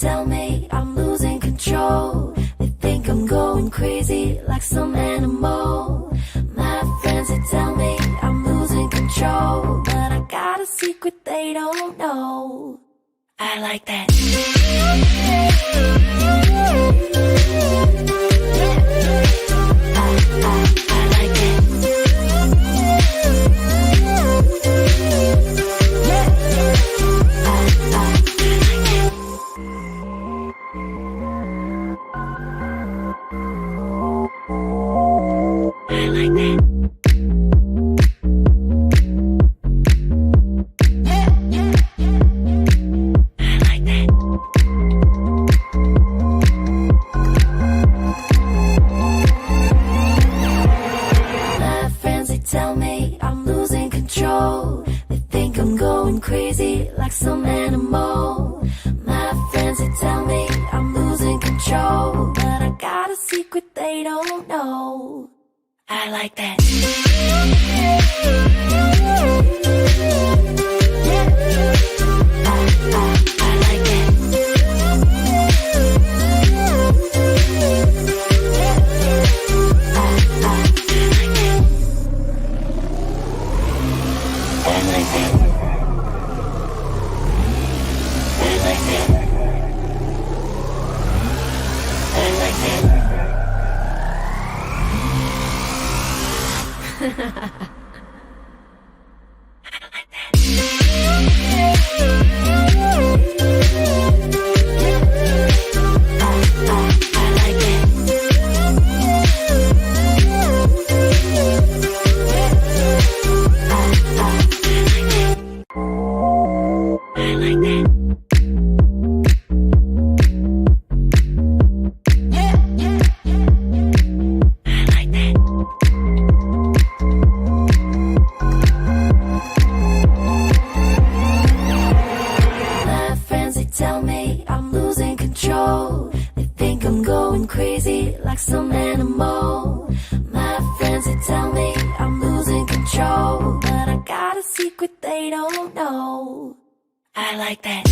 tell me I'm losing control. They think I'm going crazy like some animal. My friends, they tell me I'm losing control, but I got a secret they don't know. I like that. Tell me I'm losing control. They think I'm going crazy like some animal. My friends, they tell me I'm losing control, but I got a secret they don't know. I like that. Tell me I'm losing control. They think I'm going crazy like some animal. My friends, they tell me I'm losing control, but I got a secret they don't know. I like that.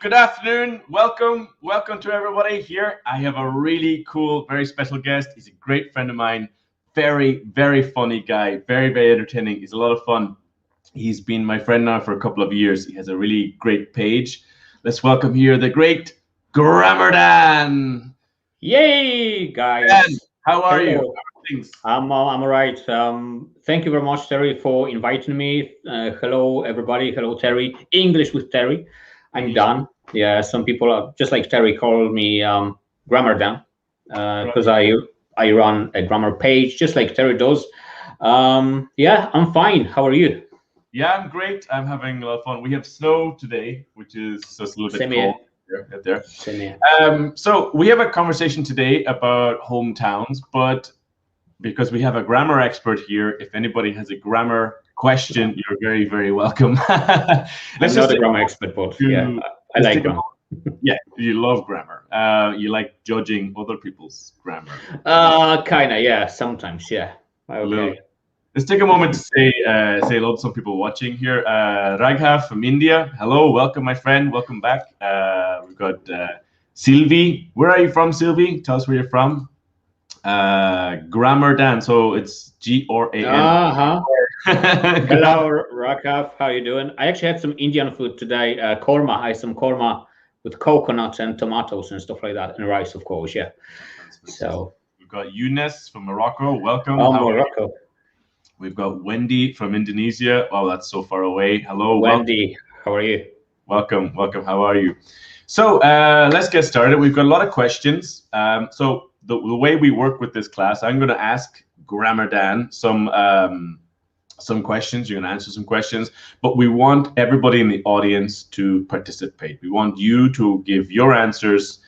Good afternoon. Welcome to everybody here. I have a really cool, very special guest. He's a great friend of mine. Very, very funny guy. Very, very entertaining. He's a lot of fun. He's been my friend now for a couple of years. He has a really great page. Let's welcome here the great Grammar Dan. Yay, guys. Dan, how are you? I'm all right. Thank you very much, Terry, for inviting me. Hello, everybody. Hello, Terry. English with Terry. I'm Dan. Yeah, some people are just like Terry call me Grammar Dan because I run a grammar page just like Terry does. Yeah, I'm fine. How are you? Yeah, I'm great. I'm having a lot of fun. We have snow today, which is just a little bit cold out there. Same here. So we have a conversation today about hometowns, but because we have a grammar expert here, if anybody has a grammar question, you're very, very welcome. I'm not a grammar expert, but yeah, I like grammar. Yeah, you love grammar. You like judging other people's grammar. Kinda, yeah. Sometimes, yeah. Okay. Let's take a moment to say hello to some people watching here. Raghav from India. Hello, welcome, my friend. Welcome back. We've got Sylvie. Where are you from, Sylvie? Tell us where you're from. Grammar Dan. So it's G-R-A-M. Hello, Raghav. How you doing? I actually had some Indian food today. Korma. I had some korma coconut and tomatoes and stuff like that, and rice, of course. Yeah. So we've got Younes from Morocco. Welcome. oh, Morocco. We've got Wendy from Indonesia. Oh, that's so far away. Hello, Wendy. How are you? Welcome. How are you? So let's get started. We've got a lot of questions. So the way we work with this class, I'm going to ask Grammar Dan some questions. You're going to answer some questions, but we want everybody in the audience to participate. We want you to give your answers.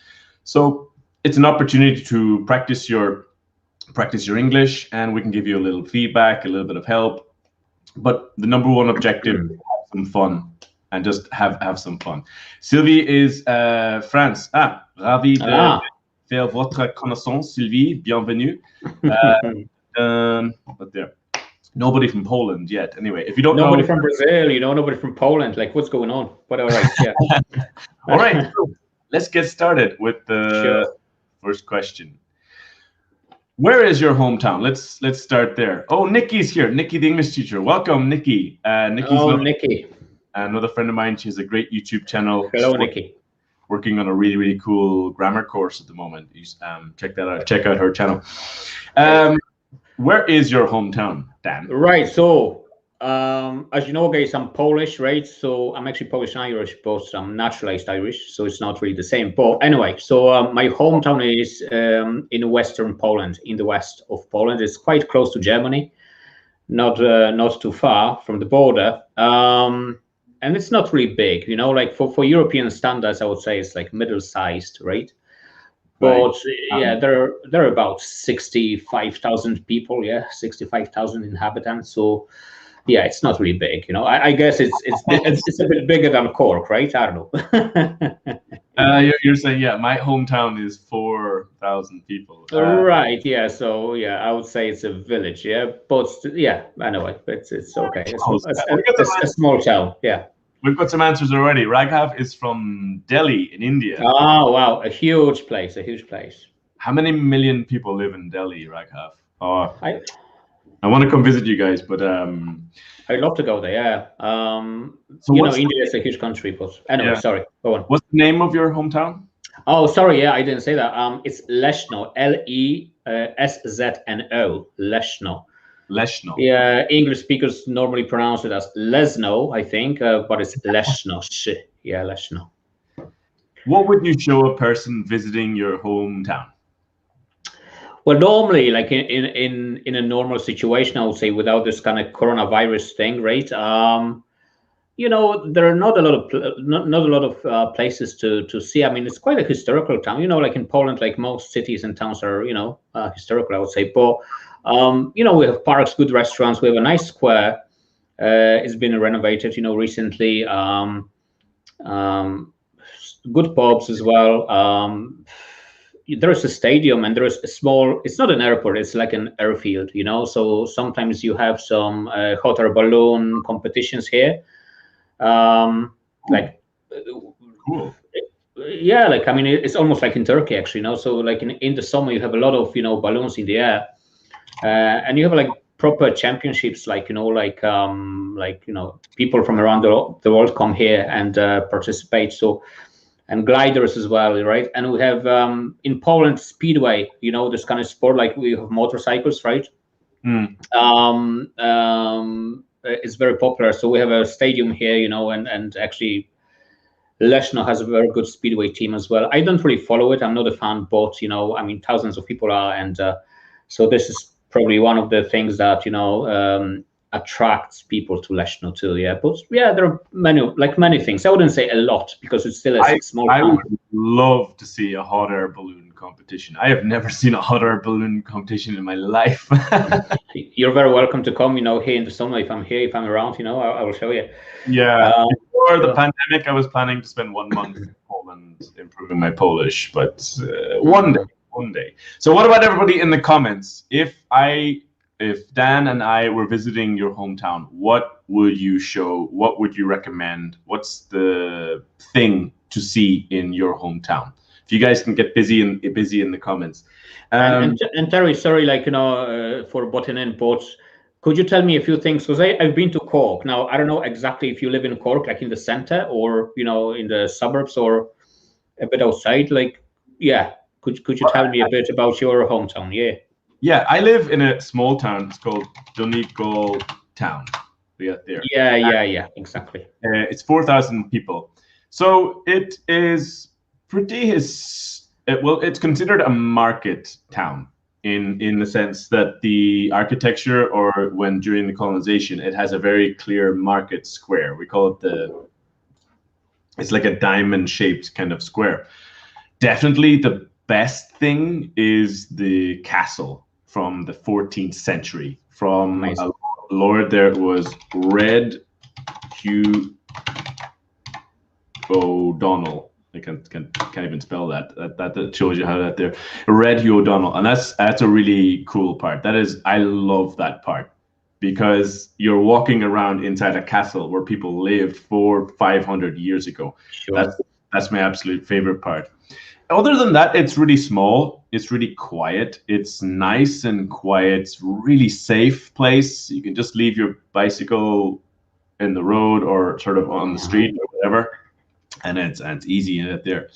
So it's an opportunity to practice your English, and we can give you a little feedback, a little bit of help. But the number one objective is to have some fun and just have some fun. Sylvie is France. Ravi de faire votre connaissance, Sylvie. Bienvenue. But there. Nobody from Poland yet. Anyway, if you don't nobody know, from Brazil, nobody from Poland. Like, what's going on? But all right, yeah. All right, so let's get started with the first question. Where is your hometown? Let's start there. Oh, Nikki's here. Nikki, the English teacher. Welcome, Nikki. Nikki. Another friend of mine. She has a great YouTube channel. Hello, Nikki. Working on a really cool grammar course at the moment. Check that out. Check out her channel. Where is your hometown, Dan? Right. So, as you know, guys, I'm Polish, right? So I'm actually Polish and Irish, but I'm naturalized Irish, so it's not really the same. But anyway, so my hometown is in western Poland, in the west of Poland. It's quite close to Germany, not too far from the border. And it's not really big, like for European standards, I would say it's like middle-sized, right? But yeah, there are about 65,000 people, 65,000 inhabitants. So yeah, it's not really big, I guess it's a bit bigger than Cork, right? I don't know. You're saying, my hometown is 4,000 people. Right, yeah. So yeah, I would say it's a village, but yeah, anyway, it's okay. It's a small town, yeah. We've got some answers already. Raghav is from Delhi in India. Oh, wow. A huge place. How many million people live in Delhi, Raghav? Oh, I want to come visit you guys, but I'd love to go there, yeah. So India is a huge country, but anyway, sorry. Go on. What's the name of your hometown? Oh, sorry. Yeah, I didn't say that. It's Leszno. Leszno. Leszno. Leszno. Yeah, English speakers normally pronounce it as Lesno, I think, but it's Leszno. Yeah, Leszno. What would you show a person visiting your hometown? Well, normally, like in a normal situation, I would say, without this kind of coronavirus thing, right? There are not a lot of places to see. I mean, it's quite a historical town. Like in Poland, like most cities and towns are, historical, I would say. But we have parks, good restaurants. We have a nice square. It's been renovated, recently. Good pubs as well. There is a stadium and there is a small. It's not an airport. It's like an airfield, So sometimes you have some hot air balloon competitions here. Like, cool. Yeah, like I mean, it's almost like in Turkey, actually. So like in the summer, you have a lot of balloons in the air. And you have like proper championships, like people from around the world come here and participate. So, and gliders as well, right? And we have in Poland speedway, this kind of sport, like we have motorcycles, right? It's very popular. So we have a stadium here, and actually Leszno has a very good speedway team as well. I don't really follow it. I'm not a fan, but I mean, thousands of people are, and so this is probably one of the things that attracts people to Leszno too. Yeah, but yeah, there are many things. I wouldn't say a lot because it's still a small town. I would love to see a hot air balloon competition. I have never seen a hot air balloon competition in my life. You're very welcome to come. Here in the summer, if I'm around, I will show you. Yeah. Before the pandemic, I was planning to spend 1 month in Poland improving my Polish, but one day. So what about everybody in the comments? If Dan and I were visiting your hometown, what would you show? What would you recommend? What's the thing to see in your hometown? If you guys can get busy in the comments. And Terry, sorry, for butting in, but could you tell me a few things? Because I've been to Cork. Now, I don't know exactly if you live in Cork, like in the center or, in the suburbs, or a bit outside. Like, yeah, could you tell me a bit about your hometown? Yeah. Yeah, I live in a small town. It's called Donegal Town. We got there. Yeah, exactly. It's 4,000 people. So it is pretty well, it's considered a market town in the sense that the architecture, or when during the colonization, it has a very clear market square. We call it it's like a diamond shaped kind of square. Definitely the best thing is the castle from the 14th century from Nice. a lord there was Red Hugh O'Donnell. I can't even spell that. That shows you how that there. Red Hugh O'Donnell, and that's a really cool part. I love that part because you're walking around inside a castle where people lived 400-500 years ago. Sure. That's my absolute favorite part. Other than that, it's really small. It's really quiet. It's nice and quiet. It's really safe place. You can just leave your bicycle in the road or sort of on the street or whatever. And it's easy there.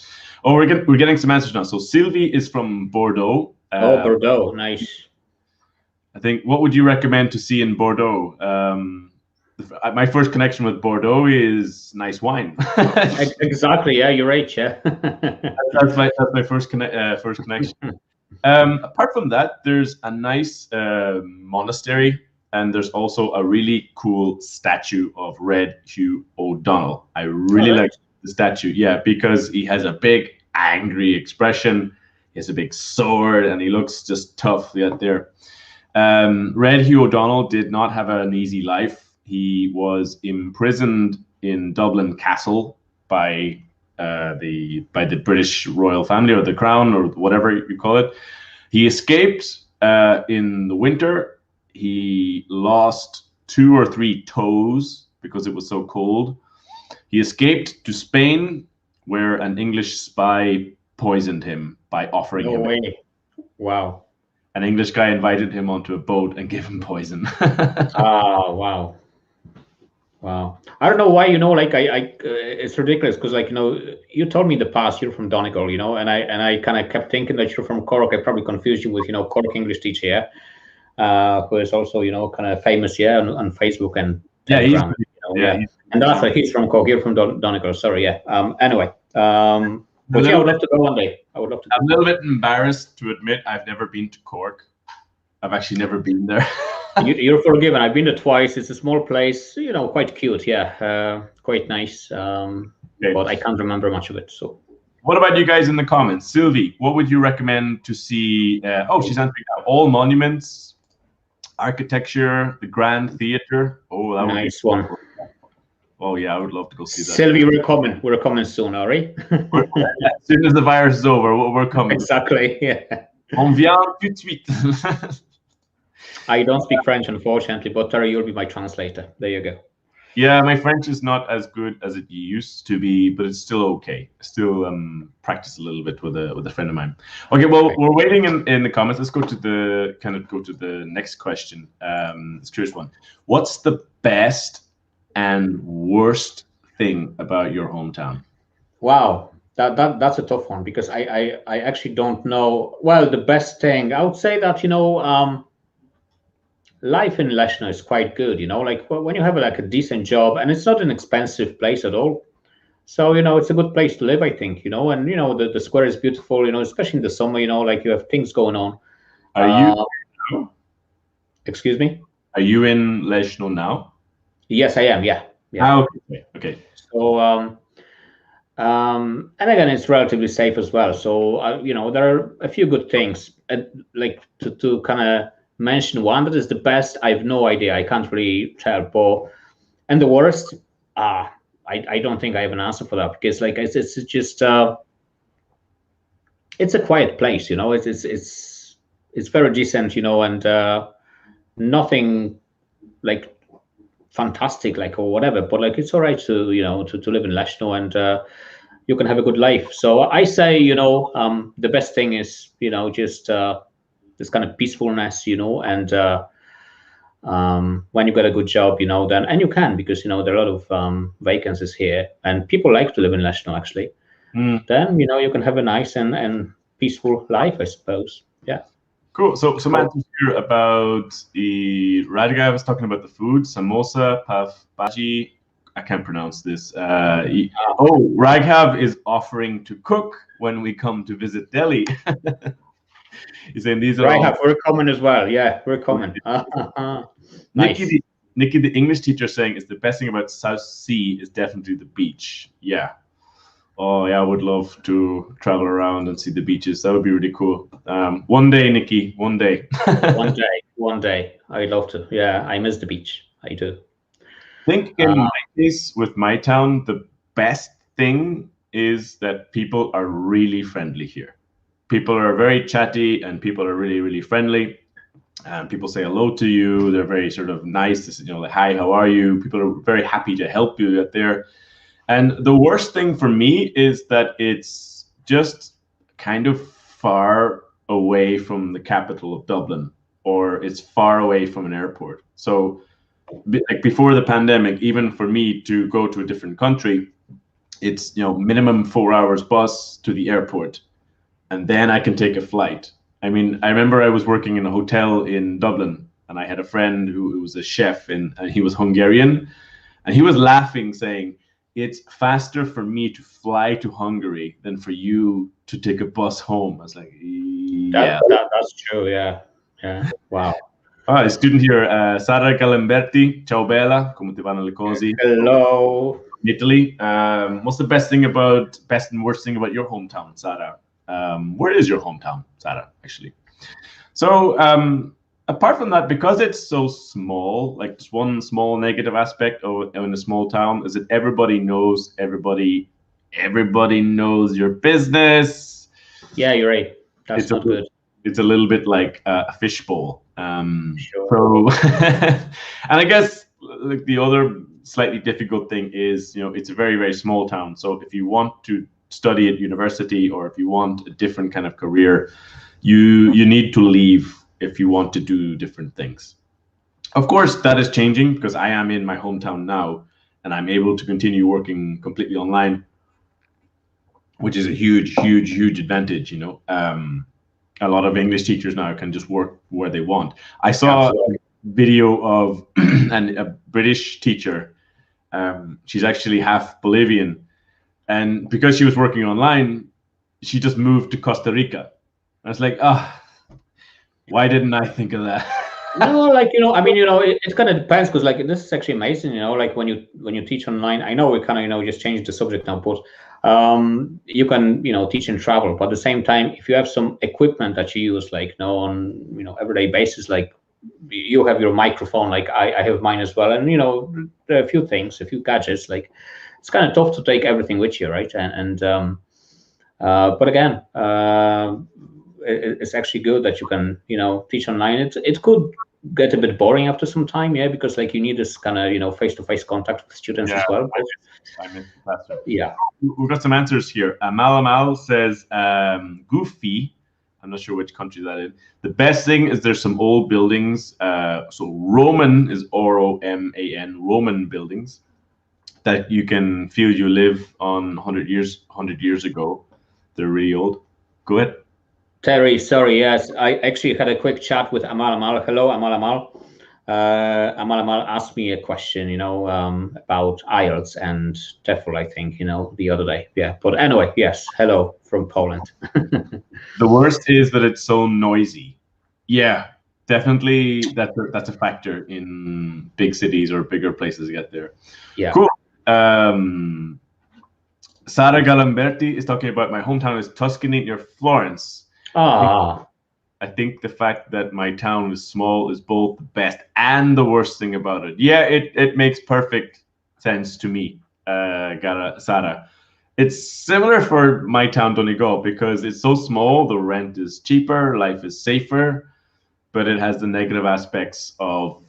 Oh, we're getting some answers now. So Sylvie is from Bordeaux. Bordeaux, nice. I think, what would you recommend to see in Bordeaux? My first connection with Bordeaux is nice wine. Exactly. Yeah, you're right. Yeah. that's my first connection. Apart from that, there's a nice monastery. And there's also a really cool statue of Red Hugh O'Donnell. I really like the statue, yeah, because he has a big angry expression. He has a big sword, and he looks just tough there. Red Hugh O'Donnell did not have an easy life. He was imprisoned in Dublin Castle by the British royal family, or the crown, or whatever you call it. He escaped in the winter. He lost 2 or 3 toes because it was so cold. He escaped to Spain, where an English spy poisoned him by offering him. No way. Wow. An English guy invited him onto a boat and gave him poison. Wow. I don't know why, it's ridiculous because, you told me in the past you're from Donegal, and I kind of kept thinking that you're from Cork. I probably confused you with, Cork English teacher, yeah? Who is also, kind of famous, on Facebook and Telegram. And that's why he's from Cork. You're from Donegal. Sorry, yeah. Anyway, but I would love to go one day. I would love to. I'm a little bit embarrassed to admit I've never been to Cork. I've actually never been there. You're forgiven. I've been there twice. It's a small place, quite cute. Yeah, quite nice. But I can't remember much of it. So. What about you guys in the comments? Sylvie, what would you recommend to see? She's answering now. All monuments, architecture, the Grand Theatre. Oh, that nice one. Oh yeah, I would love to go see that. Sylvie, we're coming. We're coming soon, all right? As soon as the virus is over, we're coming. Exactly. Yeah. On vient tout de suite. I don't speak French, unfortunately, but Terry, you'll be my translator. There you go. Yeah, my French is not as good as it used to be, but it's still okay. Still practice a little bit with a friend of mine. Okay, well, we're waiting in the comments. Let's go to the next question. It's a curious one. What's the best and worst thing about your hometown? Wow, that's a tough one because I actually don't know. Well, the best thing, I would say that, life in Leshno is quite good, like when you have a decent job, and it's not an expensive place at all. So, it's a good place to live, I think, and, the square is beautiful, especially in the summer, like you have things going on. Are you? Excuse me? Are you in Leshno now? Yes, I am. Yeah. Oh, okay. So, and again, it's relatively safe as well. So, there are a few good things, like to kind of mention one that is the best. I have no idea. I can't really tell. And the worst, I don't think I have an answer for that because, it's just it's a quiet place. It's very decent. And nothing fantastic or whatever. But it's all right to to live in Leshno and you can have a good life. So I say the best thing is just this kind of peacefulness, and when you get a good job, then, and you can, because, there are a lot of vacancies here and people like to live in Leshno, actually. Mm. then you can have a nice and peaceful life, I suppose. Yeah. Cool. So some answers here about the Radhika was talking about the food, samosa, pav bhaji. I can't pronounce this. Raghav is offering to cook when we come to visit Delhi. He's saying these are Right, all. we're common as well. Yeah, we're common. Nice. Nikki, the English teacher, saying is the best thing about South Sea is definitely the beach. Yeah. Oh yeah, I would love to travel around and see the beaches. That would be really cool. One day, Nikki, one day. One day. I'd love to. Yeah, I miss the beach. I do. I think in my case, with my town, the best thing is that people are really friendly here. People are very chatty and people are really, really friendly. People say hello to you. They're very sort of nice. Like, hi, how are you? People are very happy to help you out there. And the worst thing for me is that it's just kind of far away from the capital of Dublin, or it's far away from an airport. So like before the pandemic, even for me to go to a different country, it's minimum 4 hours bus to the airport, and then I can take a flight. I mean, I remember I was working in a hotel in Dublin, and I had a friend who was a chef, and he was Hungarian, and he was laughing, saying, it's faster for me to fly to Hungary than for you to take a bus home. I was like, yeah. That's true, yeah. Yeah, wow. A student here, Sara Galimberti. Ciao bella, come ti vanno le cose? Hello. Italy. What's the best and worst thing about your hometown, Sara? Where is your hometown, Sara, actually? So apart from that, because it's so small, like just one small negative aspect in a small town is that everybody knows everybody. Everybody knows your business. Yeah, you're right. That's not good. It's a little bit like a fishbowl. Sure. So, and I guess like the other slightly difficult thing is, it's a very, very small town. So if you want to study at university, or if you want a different kind of career, you need to leave if you want to do different things. Of course, that is changing because I am in my hometown now, and I'm able to continue working completely online, which is a huge, huge, huge advantage. A lot of English teachers now can just work where they want. I saw a video of a British teacher. She's actually half Bolivian, and because she was working online, she just moved to Costa Rica. I was like, why didn't I think of that? No, like I mean, it kind of depends, because like this is actually amazing. Like when you teach online, I know we kind of just changed the subject now, but you can teach and travel. But at the same time, if you have some equipment that you use, like on everyday basis, like you have your microphone, like I have mine as well, and there are a few things, a few gadgets. Like it's kind of tough to take everything with you, right? But again, it's actually good that you can teach online. It could get a bit boring after some time, yeah, because like you need this kind of face-to-face contact with students as well. Yeah, we've got some answers here. Amal says Goofy. I'm not sure which country that is. The best thing is there's some old buildings. So Roman is Roman, Roman buildings that you can feel you live on 100 years ago. They're really old. Go ahead. Terry, sorry, yes, I actually had a quick chat with Amal. Hello, Amal. Amal asked me a question, about IELTS and TEFL, I think, the other day. Yeah, but anyway, yes, hello from Poland. The worst is that it's so noisy. Yeah, definitely that's a factor in big cities or bigger places to get there. Yeah. Cool. Sara Galimberti is talking about my hometown is Tuscany near Florence. I think the fact that my town is small is both the best and the worst thing about it. Yeah, it makes perfect sense to me, Sara. It's similar for my town, Donegal, because it's so small, the rent is cheaper, life is safer, but it has the negative aspects of,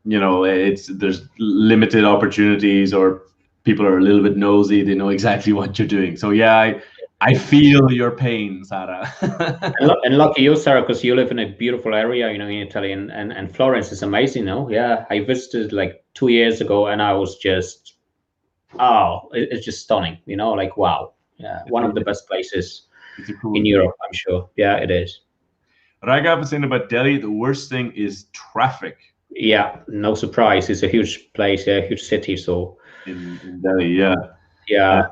there's limited opportunities, or people are a little bit nosy, they know exactly what you're doing. So yeah, I feel your pain, Sara. and lucky you, Sara, because you live in a beautiful area, in Italy, and Florence is amazing, Yeah, I visited like 2 years ago, and I was just, it's just stunning, like, wow. Yeah, one of the best places It's a cool in Europe, I'm sure. Yeah, it is. Raghav was saying about Delhi, the worst thing is traffic Yeah, no surprise. It's a huge place, a huge city. So in Delhi. Yeah. yeah,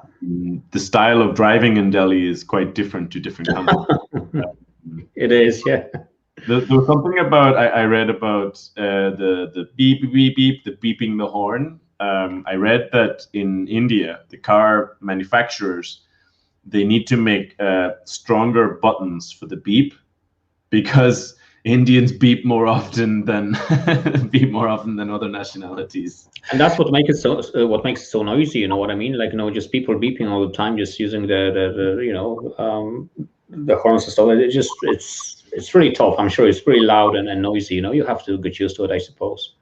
The style of driving in Delhi is quite different to different countries. it is. Yeah. There was something about I read about the beep beep beep, the beeping the horn. I read that in India, the car manufacturers, they need to make stronger buttons for the beep because Indians beep more often than other nationalities. And that's what makes it so noisy. You know what I mean? Like, just people beeping all the time, just using the horns and stuff. It's really tough. I'm sure it's pretty loud and noisy. You have to get used to it, I suppose.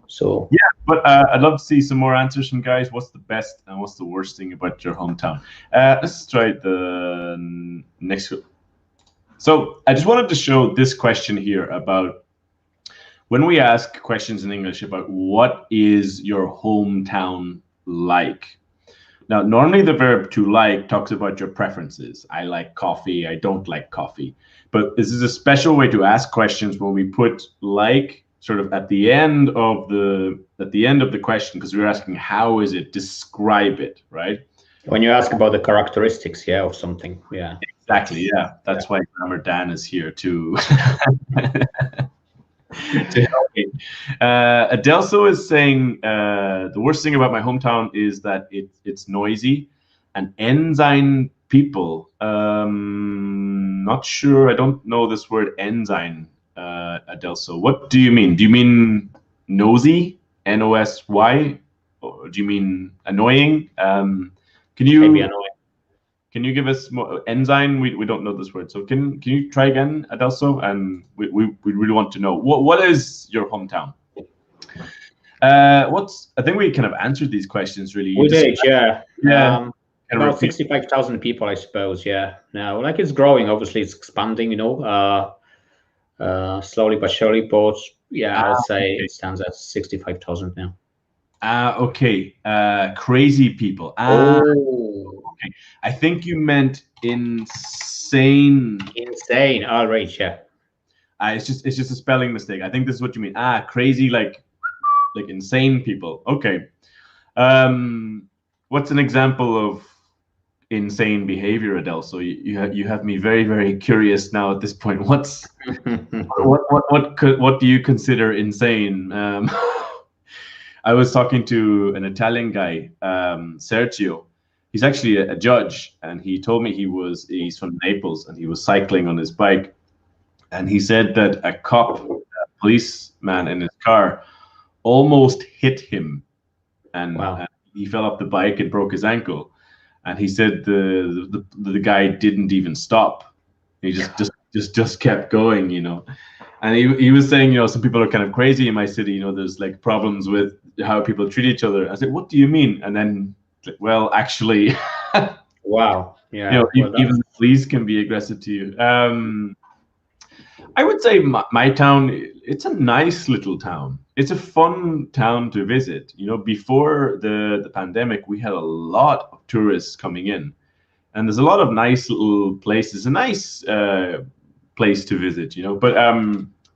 So yeah, but I'd love to see some more answers from guys. What's the best and what's the worst thing about your hometown? Let's try the next one. So I just wanted to show this question here about when we ask questions in English about what is your hometown like. Now, normally the verb to like talks about your preferences. I like coffee, I don't like coffee. But this is a special way to ask questions when we put like sort of at the end of the question, because we're asking how is it, describe it, right? when you ask about the characteristics, yeah, of something, yeah. Exactly, yeah. That's why Grammar Dan is here to to help me. Adelso is saying the worst thing about my hometown is that it's noisy, and Ensign people. Not sure. I don't know this word Ensign. Adelso, what do you mean? Do you mean nosy? Nosy? Or do you mean annoying? Can you? Maybe annoying. Can you give us more Ensign? We don't know this word, so can you try again, Adelso? And we really want to know what is your hometown. I think we kind of answered these questions really. We did, yeah. Yeah. About 65,000 people, I suppose. Yeah. Now, like it's growing. Obviously, it's expanding. Slowly but surely. But yeah, I'd say it stands at 65,000 now. Okay. Crazy people. Oh. Okay. I think you meant insane. Insane. All right. Yeah. It's just a spelling mistake. I think this is what you mean. Crazy, like insane people. Okay. What's an example of insane behavior, Adelso? You have me very, very curious now at this point. What do you consider insane? I was talking to an Italian guy, Sergio. He's actually a judge, and he told me he's from Naples, and he was cycling on his bike, and he said that a policeman in his car almost hit him, and wow. He fell off the bike and broke his ankle. And he said the guy didn't even stop. He just kept going, And he was saying, some people are kind of crazy in my city. There's like problems with how people treat each other. I said, what do you mean? And then, well, actually, wow, yeah, even the police can be aggressive to you. I would say my town, it's a nice little town. It's a fun town to visit. Before the pandemic, we had a lot of tourists coming in, and there's a lot of nice little places, a nice place to visit, But I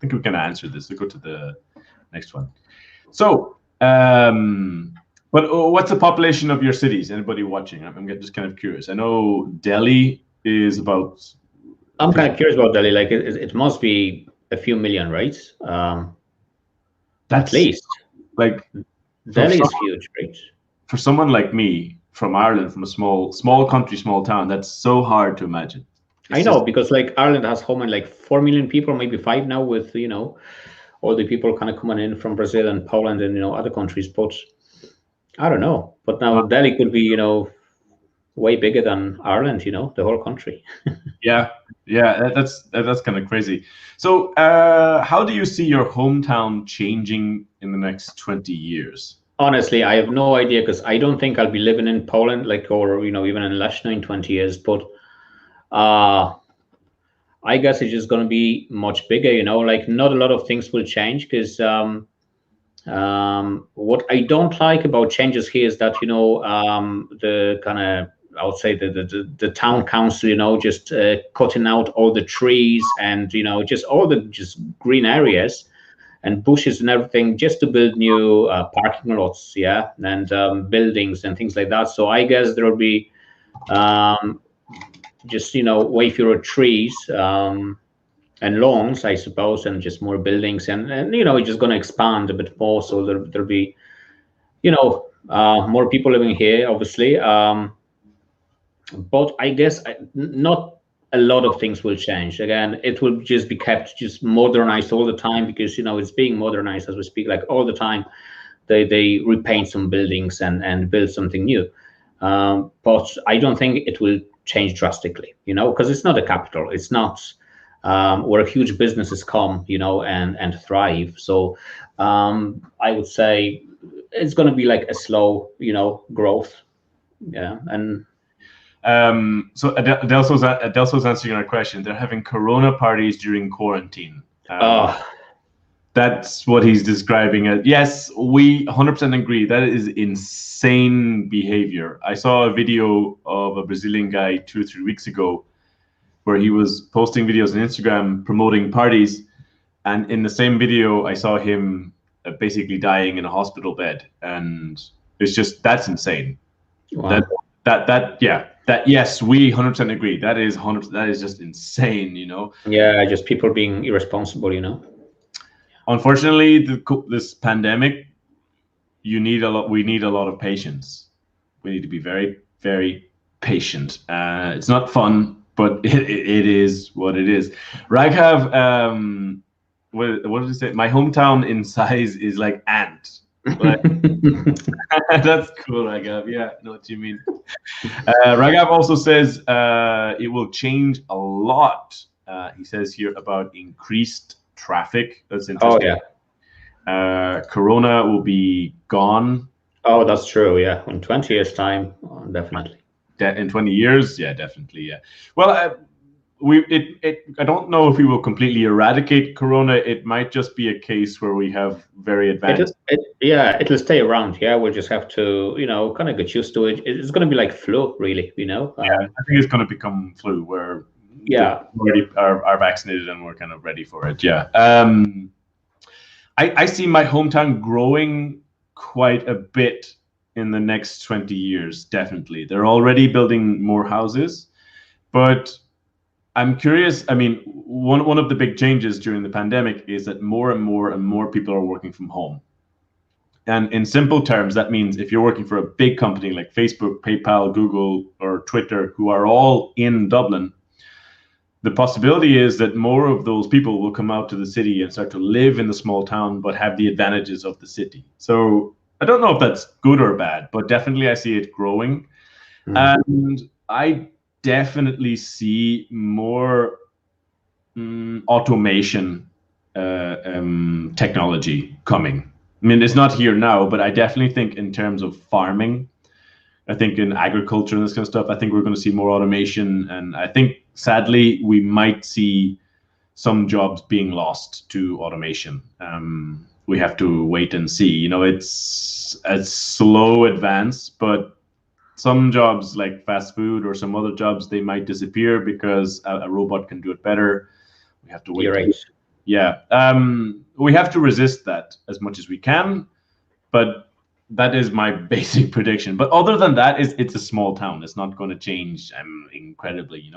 think we can answer this. We'll go to the next one. So, but what's the population of your cities? Anybody watching? I'm just kind of curious. I know Delhi is about... I'm kind of curious about Delhi. Like it must be a few million, right? That's at least. Like Delhi is huge, right? For someone like me from Ireland, from a small country, small town, that's so hard to imagine. I know, because like Ireland has how many, like 4 million people, maybe 5 now, with all the people kind of coming in from Brazil and Poland and other countries. But I don't know. But now Delhi could be way bigger than Ireland, the whole country. Yeah, that's kind of crazy. So how do you see your hometown changing in the next 20 years? Honestly, I have no idea, because I don't think I'll be living in Poland, or even in Leszno in 20 years. But I guess it's just going to be much bigger. Like not a lot of things will change, because what I don't like about changes here is that the kind of I would say the town council, just cutting out all the trees and just all the just green areas and bushes and everything just to build new parking lots, yeah, and buildings and things like that. So I guess there will be just way fewer trees and lawns, I suppose, and just more buildings, and it's just going to expand a bit more. So there'll be more people living here, obviously. But I guess not a lot of things will change. Again, it will just be kept just modernized all the time, because it's being modernized as we speak, like all the time. They repaint some buildings and build something new. But I don't think it will change drastically, because it's not a capital. It's not where huge businesses come, and thrive. So I would say it's going to be like a slow, growth. Yeah, and so Adelso's answering our question. They're having Corona parties during quarantine. That's what he's describing it. Yes, we 100% agree. That is insane behavior. I saw a video of a Brazilian guy 2 or 3 weeks ago where he was posting videos on Instagram promoting parties. And in the same video, I saw him basically dying in a hospital bed. And it's just, that's insane. Wow. Yes, we 100% agree. That is just insane, Yeah, just people being irresponsible, Unfortunately, this pandemic, we need a lot of patience. We need to be very, very patient. It's not fun, but it is what it is. Raghav, what did he say? My hometown in size is like ant. Like, that's cool, Raghav. Yeah, I know what you mean. Raghav also says it will change a lot. He says here about increased traffic. That's interesting. Oh yeah. Corona will be gone. Oh, that's true. Yeah, in 20 years' time, definitely. In 20 years, yeah, definitely. Yeah. Well, I don't know if we will completely eradicate Corona. It might just be a case where we have very advanced. It'll stay around. Yeah, we'll just have to, kind of get used to it. It's going to be like flu, really. Yeah, I think it's going to become flu, where we already are vaccinated and we're kind of ready for it. Yeah. I see my hometown growing quite a bit in the next 20 years. Definitely, they're already building more houses, but I'm curious. I mean, one of the big changes during the pandemic is that more and more people are working from home. And in simple terms, that means if you're working for a big company like Facebook, PayPal, Google, or Twitter, who are all in Dublin, the possibility is that more of those people will come out to the city and start to live in the small town, but have the advantages of the city. So I don't know if that's good or bad, but definitely I see it growing. And I definitely see more automation technology coming. I mean, it's not here now, but I definitely think in terms of farming, I think in agriculture and this kind of stuff, I think we're going to see more automation. And I think, sadly, we might see some jobs being lost to automation. We have to wait and see. It's a slow advance, but some jobs like fast food or some other jobs, they might disappear because a robot can do it better. We have to wait. You're right. Yeah. We have to resist that as much as we can, but that is my basic prediction. But other than that, it's a small town. It's not going to change incredibly,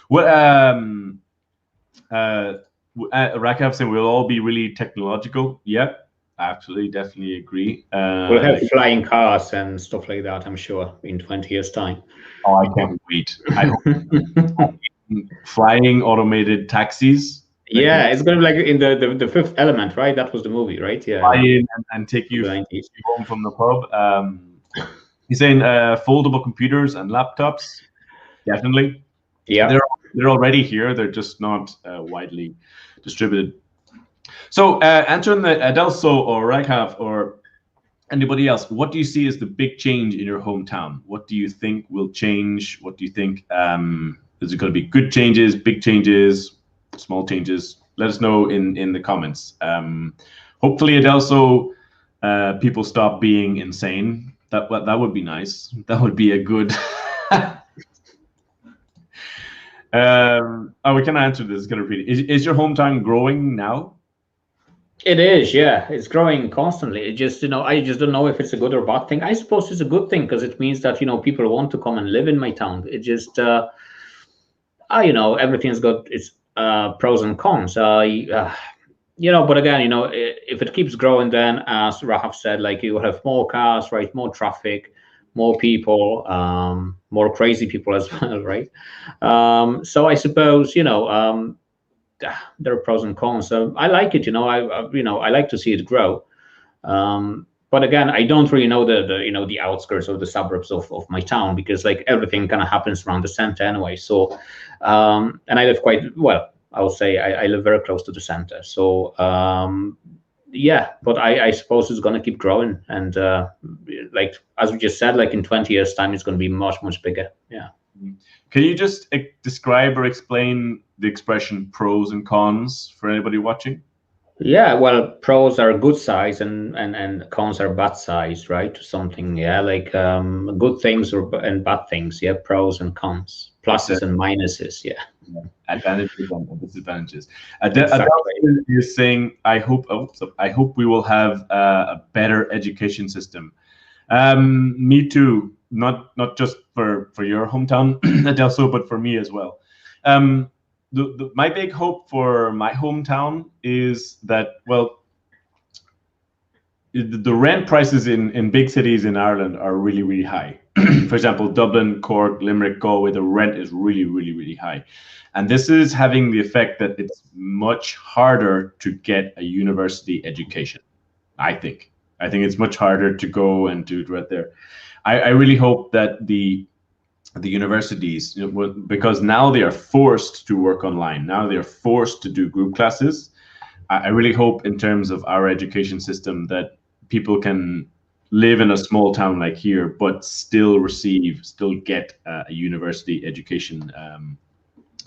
What Raghav saying we'll all be really technological. Yeah, absolutely, definitely agree. We'll have flying cars and stuff like that, I'm sure, in 20 years' time. Oh, I can't wait. I hope flying automated taxis. Yeah, it's going to be like in the Fifth Element, right? That was the movie, right? Yeah. Fly in and take you home from the pub. He's saying foldable computers and laptops. Definitely. Yeah. They're already here. They're just not widely distributed. So answering the Adelso or Raghav or anybody else, what do you see as the big change in your hometown? What do you think will change? What do you think is it going to be good changes, big changes, small changes? Let us know in the comments. Hopefully Adelso people stop being insane. That would be nice. That would be a good We can answer this. Gonna repeat it. Is your hometown growing now? It is, yeah. It's growing constantly. It just, I just don't know if it's a good or bad thing. I suppose it's a good thing because it means that, people want to come and live in my town. It just, everything's got its pros and cons. But again, if it keeps growing, then as Rahaf said, like you have more cars, right? More traffic, more people, more crazy people as well, right? So I suppose, there are pros and cons. So I like it, I like to see it grow. But again, I don't really know the outskirts or the suburbs of my town because like everything kind of happens around the center anyway. So, and I live quite well. I would say I live very close to the center. So, yeah, but I suppose it's going to keep growing. And like, as we just said, like in 20 years time, it's going to be much, much bigger. Yeah. Can you just describe or explain the expression pros and cons for anybody watching? Yeah, well, pros are good size and cons are bad size, right? Something, yeah, like good things and bad things, yeah, pros and cons, pluses and minuses, yeah. Advantages and disadvantages. Exactly. Adele is saying, I hope we will have a better education system. Me too. Not just for your hometown, Adelso, but for me as well. My big hope for my hometown is that, well, the rent prices in big cities in Ireland are really, really high. For example, Dublin, Cork, Limerick, Galway, the rent is really, really, really high. And this is having the effect that it's much harder to get a university education, I think. I think it's much harder to go and do it right there. I really hope that the universities, because now they are forced to work online. Now they are forced to do group classes. I really hope in terms of our education system that people can live in a small town like here, but still get a university education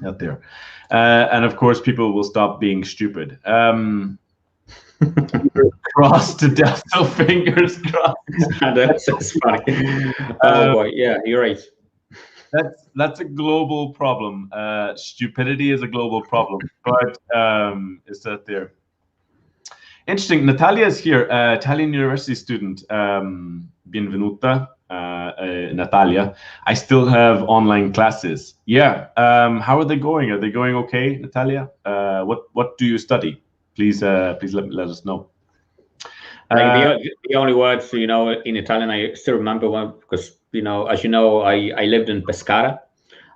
out there. And of course, people will stop being stupid. Crossed to death, so fingers crossed. That's funny. Oh boy, yeah, you're right. That's a global problem. Stupidity is a global problem, but it's out there. Interesting. Natalia is here, Italian university student. Benvenuta, Natalia. I still have online classes. Yeah. How are they going? Are they going okay, Natalia? What do you study? Please let us know. Like the only words, in Italian, I still remember one because, as you know, I lived in Pescara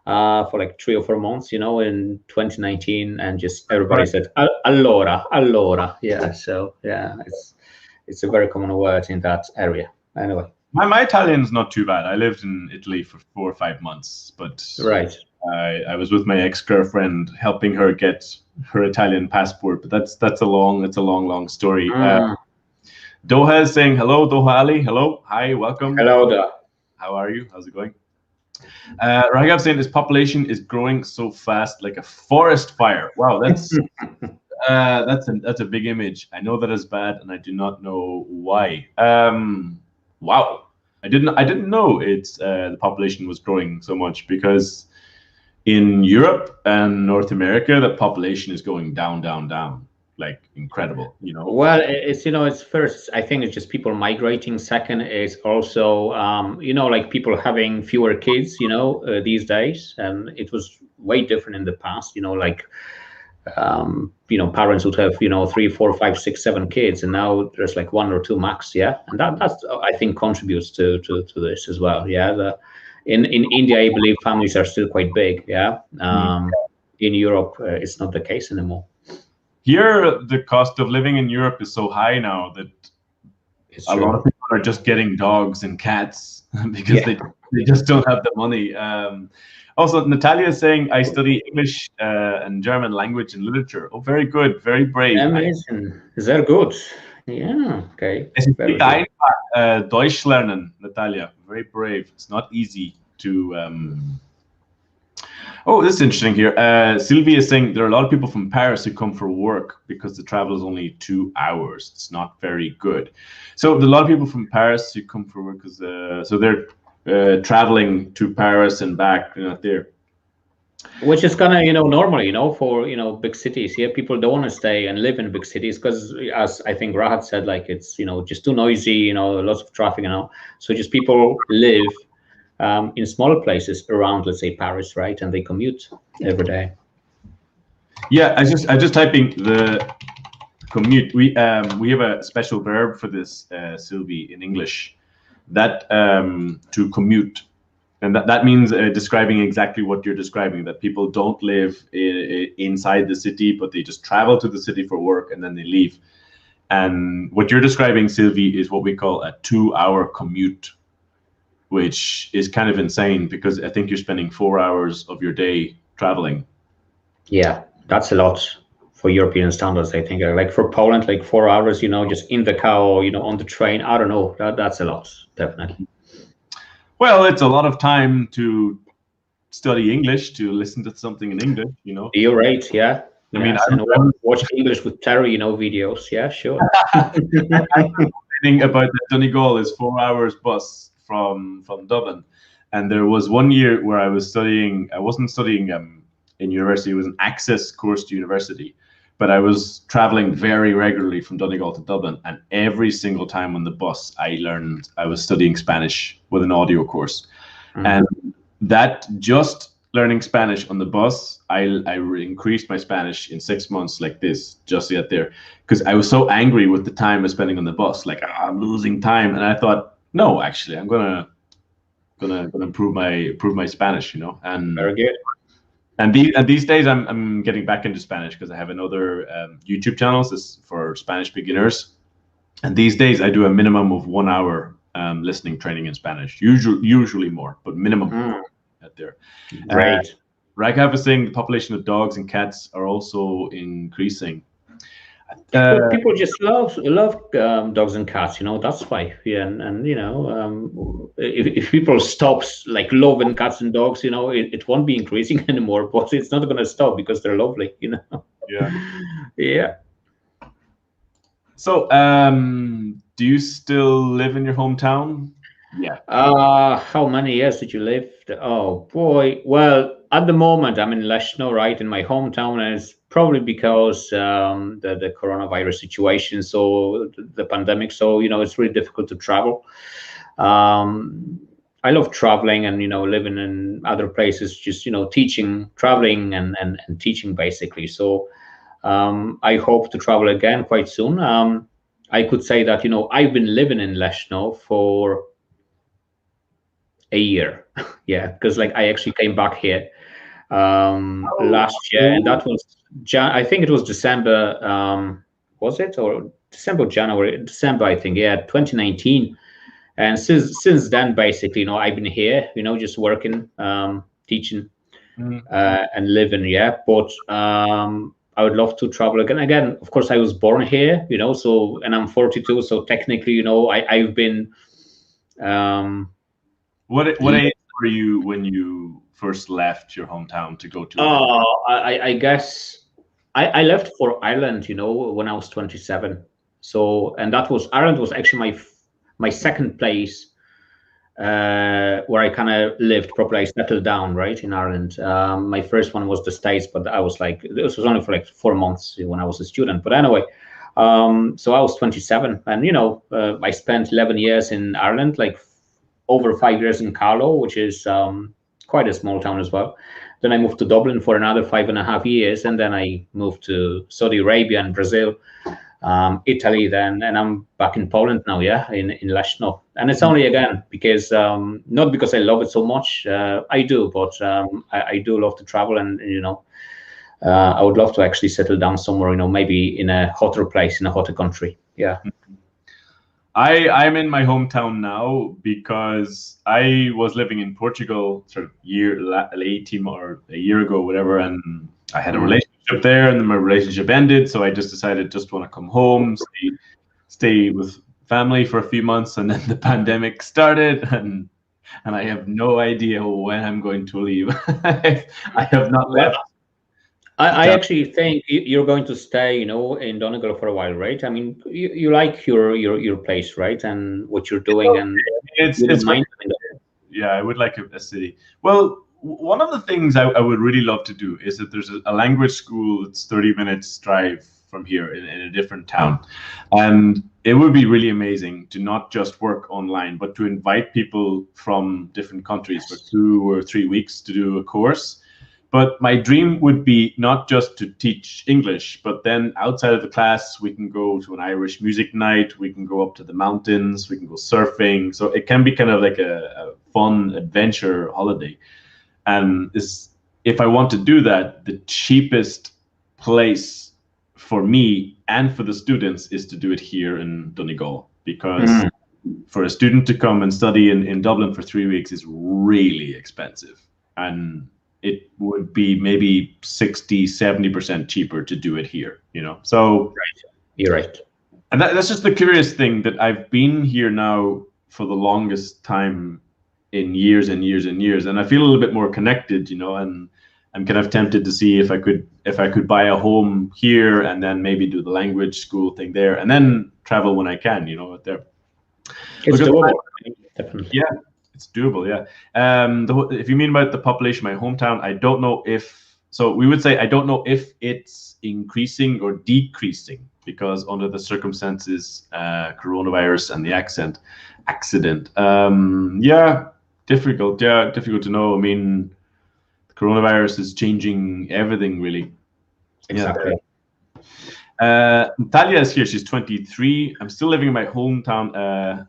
for like 3 or 4 months, in 2019, and just everybody said allora. Yeah, so yeah, it's a very common word in that area. Anyway, my Italian's not too bad. I lived in Italy for 4 or 5 months, but right. I was with my ex-girlfriend helping her get her Italian passport, but that's a long story. Doha is saying hello. Doha Ali, hello, hi, welcome. Hello, Doha. How are you? How's it going? Raghav saying this population is growing so fast, like a forest fire. Wow, that's that's a big image. I know that is bad, and I do not know why. Wow, I didn't know it's the population was growing so much, because in Europe and North America, the population is going down, like incredible, Well, it's first, I think it's just people migrating. Second is also, like people having fewer kids, these days. And it was way different in the past, like, parents would have, 3, 4, 5, 6, 7 kids. And now there's like 1 or 2 max. Yeah. And that's, I think, contributes to this as well. Yeah. In India, I believe families are still quite big. Yeah. In Europe, it's not the case anymore. Here, the cost of living in Europe is so high now that a lot of people are just getting dogs and cats because they just don't have the money. Also, Natalia is saying, I study English and German language and literature. Oh, very good, very brave. Amazing. Sehr gut. Yeah, okay. Es ist nicht einfach, Deutsch lernen, Natalia. Very brave. It's not easy to... Oh, this is interesting here. Sylvia is saying there are a lot of people from Paris who come for work because the travel is only 2 hours. It's not very good. So a lot of people from Paris who come for work because so they're traveling to Paris and back. There. Which is kind of, normal, for, big cities. Yeah, people don't want to stay and live in big cities because, as I think Rahat said, like it's, just too noisy, lots of traffic, So just people live in smaller places around, let's say, Paris, right? And they commute every day. Yeah, I just typing the commute. We have a special verb for this, Sylvie, in English, that to commute. And that means describing exactly what you're describing, that people don't live inside the city, but they just travel to the city for work and then they leave. And what you're describing, Sylvie, is what we call a 2-hour commute, which is kind of insane because I think you're spending 4 hours of your day traveling. Yeah, that's a lot for European standards, I think. Like for Poland, like 4 hours, just in the car or, on the train. I don't know. That's a lot, definitely. Well, it's a lot of time to study English, to listen to something in English, You're right, yeah. I mean, and watch English with Terry, videos. Yeah, sure. Thing about the Donegal is 4 hours bus from Dublin, and there was one year where I was studying. I wasn't studying in university; it was an access course to university, but I was traveling very regularly from Donegal to Dublin, and every single time on the bus, I was studying Spanish with an audio course, and that just learning Spanish on the bus, I increased my Spanish in 6 months like this, just to get there, because I was so angry with the time I was spending on the bus, like I'm losing time, and I thought, no, actually, I'm gonna improve my Spanish, and very good. And these days, I'm getting back into Spanish because I have another YouTube channel. This is for Spanish beginners, and these days I do a minimum of 1 hour listening training in Spanish. Usually more, but minimum at there. Great. Raghav is saying the population of dogs and cats are also increasing. People just love dogs and cats, that's why. Yeah, and if people stop like loving cats and dogs, it won't be increasing anymore, but it's not going to stop because they're lovely, Yeah. Yeah. So do you still live in your hometown? Yeah. How many years did you live? Oh boy. Well, at the moment I'm in Leszno, right, in my hometown, and it's probably because the coronavirus situation, so the pandemic. So it's really difficult to travel. I love traveling and living in other places, just teaching, traveling, and teaching basically. So I hope to travel again quite soon. I could say that I've been living in Leszno for a year. Yeah, because like I actually came back here last year, and that was I think it was December, was it, or December, January, December, I think, yeah, 2019. And since then, basically, I've been here, just working, teaching, and living. Yeah, but I would love to travel again. Again, of course, I was born here, so, and I'm 42, so technically, I've been. What age were you when you first left your hometown to go to? I guess I left for Ireland, when I was 27. So, and Ireland was actually my second place where I kind of lived properly. I settled down, right, in Ireland. My first one was the States, but I was like, this was only for like 4 months when I was a student. But anyway, so I was 27, and I spent 11 years in Ireland, like over 5 years in Carlow, which is quite a small town as well. Then I moved to Dublin for another 5.5 years, and then I moved to Saudi Arabia and Brazil, Italy then, and I'm back in Poland now, yeah, in Leszno. And it's only, again, because, not because I love it so much, I do, but I do love to travel, and, I would love to actually settle down somewhere, maybe in a hotter place, in a hotter country, yeah. I'm in my hometown now because I was living in Portugal sort of a year ago, whatever, and I had a relationship there, and then my relationship ended, so I just decided just want to come home, stay with family for a few months, and then the pandemic started, and I have no idea when I'm going to leave. I have not left. I actually think you're going to stay, in Donegal for a while, right? I mean, you like your place, right, and what you're doing, and it's yeah, I would like a city. Well, one of the things I would really love to do is that there's a language school that's 30 minutes drive from here in a different town. And it would be really amazing to not just work online, but to invite people from different countries for 2 or 3 weeks to do a course. But my dream would be not just to teach English, but then outside of the class, we can go to an Irish music night, we can go up to the mountains, we can go surfing. So it can be kind of like a fun adventure holiday. And if I want to do that, the cheapest place for me and for the students is to do it here in Donegal, because for a student to come and study in Dublin for 3 weeks is really expensive. And it would be maybe 60-70% cheaper to do it here, So You're right. And that's just the curious thing, that I've been here now for the longest time in years and years and years, and I feel a little bit more connected, and I'm kind of tempted to see if I could buy a home here and then maybe do the language school thing there and then travel when I can, there. It's doable. Definitely. Yeah. It's doable, yeah. If you mean about the population, my hometown, I don't know we would say I don't know if it's increasing or decreasing, because under the circumstances, coronavirus and the accident. Difficult to know. I mean, the coronavirus is changing everything, really. Exactly. Natalia is here. She's 23. I'm still living in my hometown,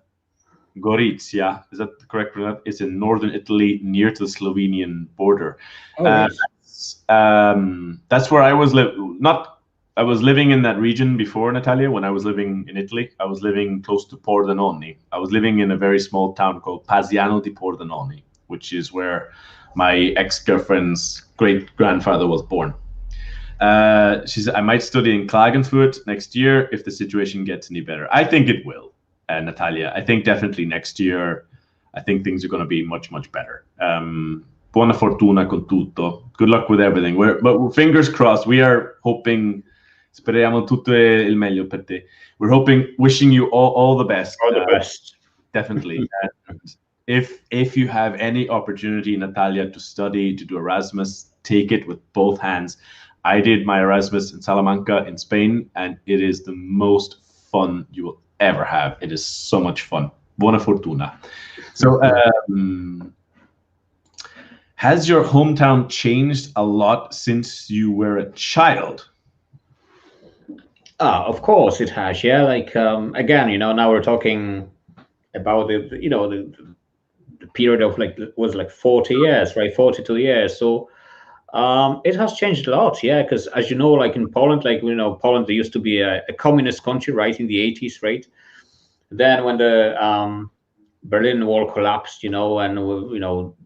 Gorizia, is that the correct pronunciation? It's in northern Italy, near to the Slovenian border. That's where I was I was living in that region before, Natalia. When I was living in Italy, I was living close to Pordenone. I was living in a very small town called Pasiano di Pordenone, which is where my ex-girlfriend's great-grandfather was born. She said, I might study in Klagenfurt next year if the situation gets any better. I think it will. Natalia, I think definitely next year, I think things are going to be much, much better. Buona fortuna con tutto. Good luck with everything. But fingers crossed. We are hoping, speriamo tutto il meglio per te. We're wishing you all the best. All the best. Definitely. If you have any opportunity, Natalia, to study, to do Erasmus, take it with both hands. I did my Erasmus in Salamanca in Spain, and it is the most fun you will ever have. It is so much fun. Buona fortuna. So has your hometown changed a lot since you were a child? Of course it has. Yeah, like again, now we're talking about the period of was 40 years, right? 42 years. So it has changed a lot, yeah, because as you know, like in Poland, Poland, there used to be a communist country, right, in the 80s, right? Then when the Berlin Wall collapsed, and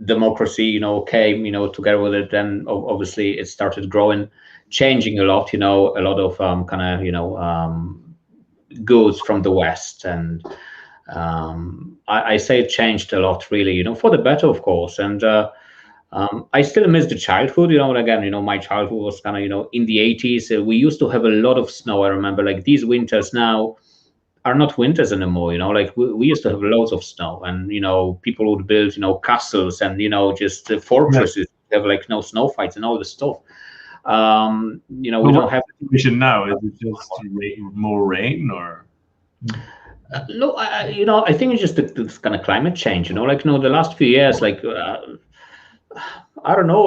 democracy, came, together with it, then obviously it started growing, changing a lot, a lot of goods from the West, and I say it changed a lot, really, for the better, of course, and. I still miss the childhood, again, my childhood was kind of, in the 80s. We used to have a lot of snow. I remember, these winters now are not winters anymore, we used to have loads of snow, and, people would build, castles and, just fortresses, have no snow fights and all this stuff. We don't have situation now. Is it just more rain or? No, I think it's just this kind of climate change, the last few years, I don't know,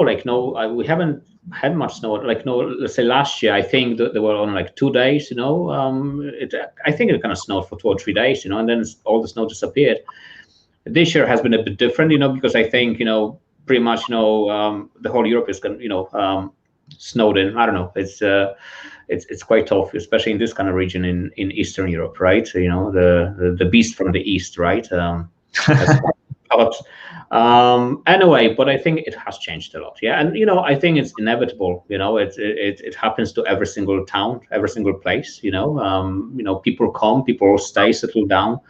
we haven't had much snow. Let's say last year, I think that there were on 2 days, I think it kind of snowed for 2 or 3 days, and then all the snow disappeared. This year has been a bit different, because I think, pretty much, the whole Europe is going to, snowed in. I don't know. It's quite tough, especially in this kind of region in Eastern Europe, right? So, the beast from the east, right? Anyway, but I think it has changed a lot, yeah, and I think it's inevitable. It happens to every single town, every single place. People come, people stay, settle down.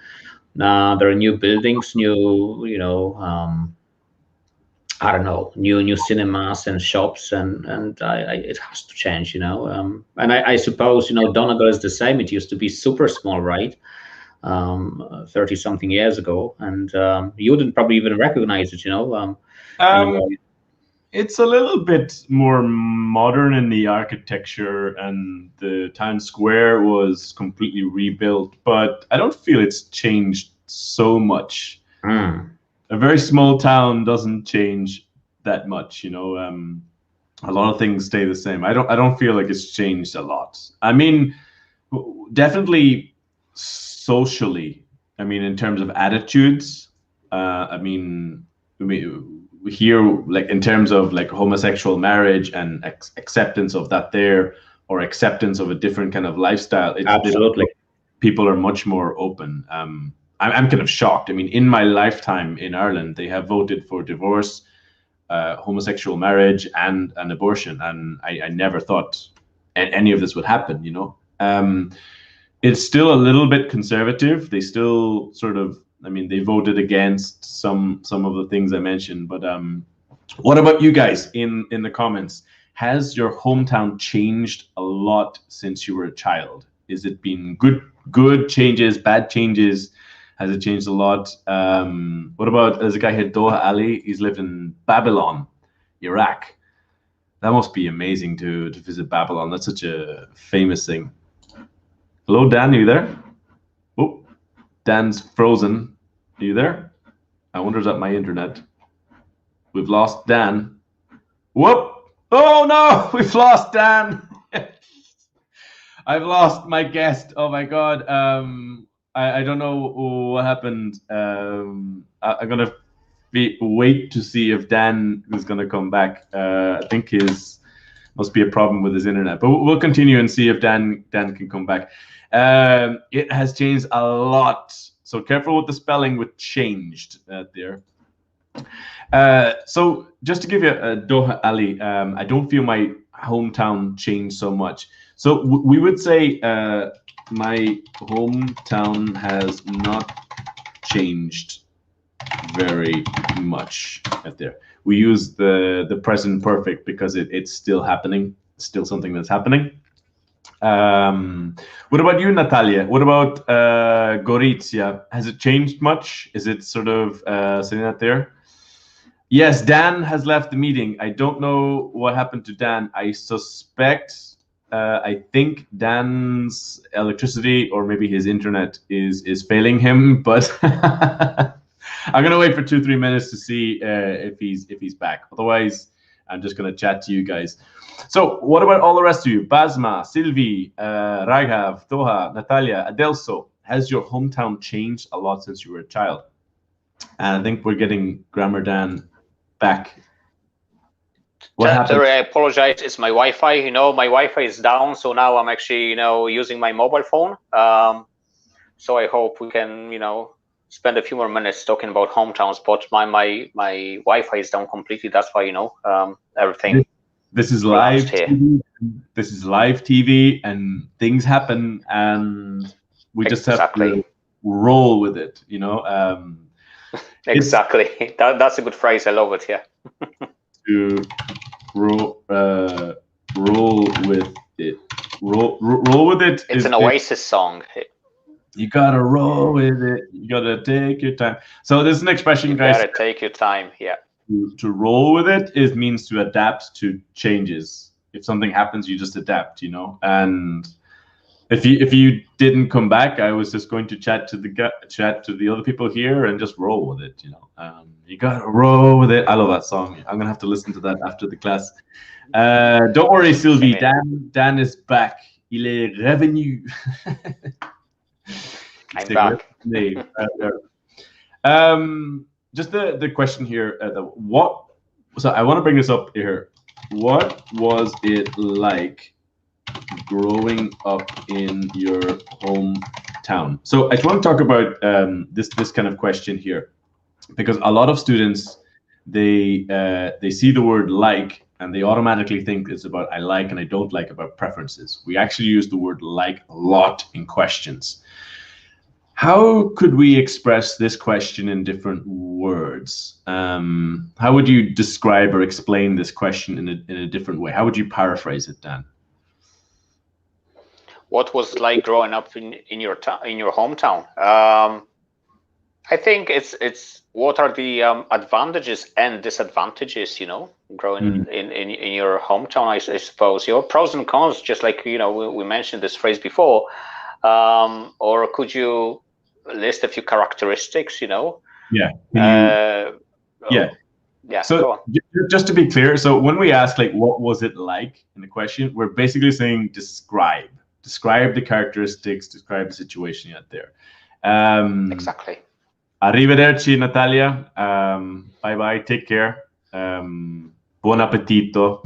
There are new buildings, new, I don't know, new cinemas and shops, and it has to change, and I suppose Donegal is the same. It used to be super small, right? 30 something years ago, and you wouldn't probably even recognize it, Anymore? It's a little bit more modern in the architecture, and the town square was completely rebuilt, but I don't feel it's changed so much. Hmm. A very small town doesn't change that much, you know. A lot of things stay the same. I don't feel like it's changed a lot. I mean, definitely socially. I mean, in terms of attitudes. I mean, here, like in terms of like homosexual marriage and acceptance of that there, or acceptance of a different kind of lifestyle. Absolutely. People are much more open. I'm kind of shocked. I mean, in my lifetime in Ireland, they have voted for divorce, homosexual marriage, and an abortion, and I never thought any of this would happen. You know, it's still a little bit conservative. They still sort of, I mean, they voted against some of the things I mentioned. But what about you guys in the comments? Has your hometown changed a lot since you were a child? Is it been good changes, bad changes? Has it changed a lot? What about, there's a guy here, Doha Ali. He's lived in Babylon, Iraq. That must be amazing to visit Babylon. That's such a famous thing. Hello, Dan, are you there? Oh, Dan's frozen. Are you there? I wonder, is that my internet? We've lost Dan. Whoop! Oh no, we've lost Dan. I've lost my guest. Oh my God. I don't know what happened. I'm gonna wait to see if Dan is gonna come back. I think his must be a problem with his internet, but we'll continue and see if Dan can come back. It has changed a lot, so careful with the spelling with changed there. So just to give you a Doha Ali, I don't feel my hometown changed so much. So we would say my hometown has not changed very much right there. We use the present perfect because it's still happening, still something that's happening. What about you, Natalia? What about Gorizia? Has it changed much? Is it sort of sitting out there? Yes, Dan has left the meeting. I don't know what happened to Dan. I suspect, I think Dan's electricity or maybe his internet is failing him, but I'm gonna wait for 2-3 minutes to see if he's back. Otherwise, I'm just gonna chat to you guys. So what about all the rest of you? Basma, Sylvie, Raghav, Doha, Natalia, Adelso. Has your hometown changed a lot since you were a child? And I think we're getting Grammar Dan back. What happened? I apologize. It's my Wi-Fi. You know, my Wi-Fi is down, so now I'm actually, using my mobile phone. So I hope we can, spend a few more minutes talking about hometowns. But my Wi-Fi is down completely. That's why, everything. This is live TV. This is live TV, and things happen, and we just have to roll with it. Exactly. That's a good phrase. I love it. Yeah. To roll with it. Roll with it. It's an Oasis song. You gotta roll with it. You gotta take your time. So there's an expression, guys. You gotta take your time. Yeah. To roll with it means to adapt to changes. If something happens, you just adapt. And if you didn't come back, I was just going to chat to the other people here and just roll with it. You gotta roll with it. I love that song. I'm gonna have to listen to that after the class. Don't worry, Sylvie. Dan is back. Il est revenu. I'm back. Just the question here. So I want to bring this up here. What was it like growing up in your hometown? So I just want to talk about this kind of question here, because a lot of students they see the word like and they automatically think it's about I like and I don't like, about preferences. We actually use the word like a lot in questions. How could we express this question in different words? How would you describe or explain this question in a different way? How would you paraphrase it, Dan? What was it like growing up in your hometown? I think it's what are the advantages and disadvantages, growing in your hometown, I suppose. Your pros and cons, just like, we mentioned this phrase before, or could you list a few characteristics, Yeah. Yeah. Yeah. So just to be clear, so when we ask like what was it like in the question, we're basically saying describe the characteristics, describe the situation out there. Exactly. Arrivederci, Natalia. Bye bye. Take care. Buon appetito.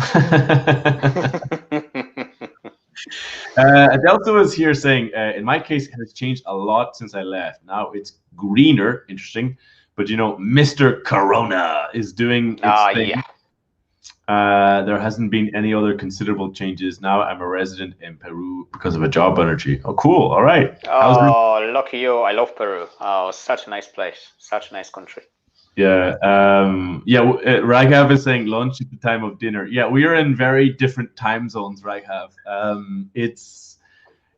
Adelso is here saying, in my case, it has changed a lot since I left. Now it's greener. Interesting. But Mr. Corona is doing its thing. Yeah. There hasn't been any other considerable changes. Now I'm a resident in Peru because of a job energy. Oh, cool. All right. Oh, lucky you. I love Peru. Oh, such a nice place. Such a nice country. Yeah. Raghav is saying lunch at the time of dinner. Yeah, we are in very different time zones, Raghav. It's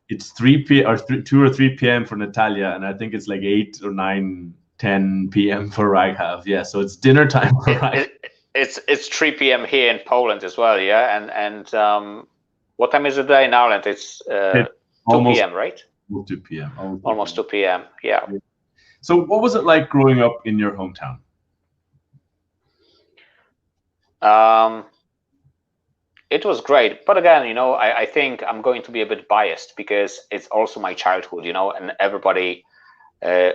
3 p.m. or 2 or 3 p.m. for Natalia, and I think it's like 8 or 9, 10 p.m. for Raghav. Yeah, so it's dinner time for Raghav. It's 3 p.m. here in Poland as well. Yeah, and what time is it there in Ireland? It's 2 p.m. right? 2 p.m. Almost 2 p.m. Yeah. So what was it like growing up in your hometown? It was great, but again, I think I'm going to be a bit biased because it's also my childhood, and everybody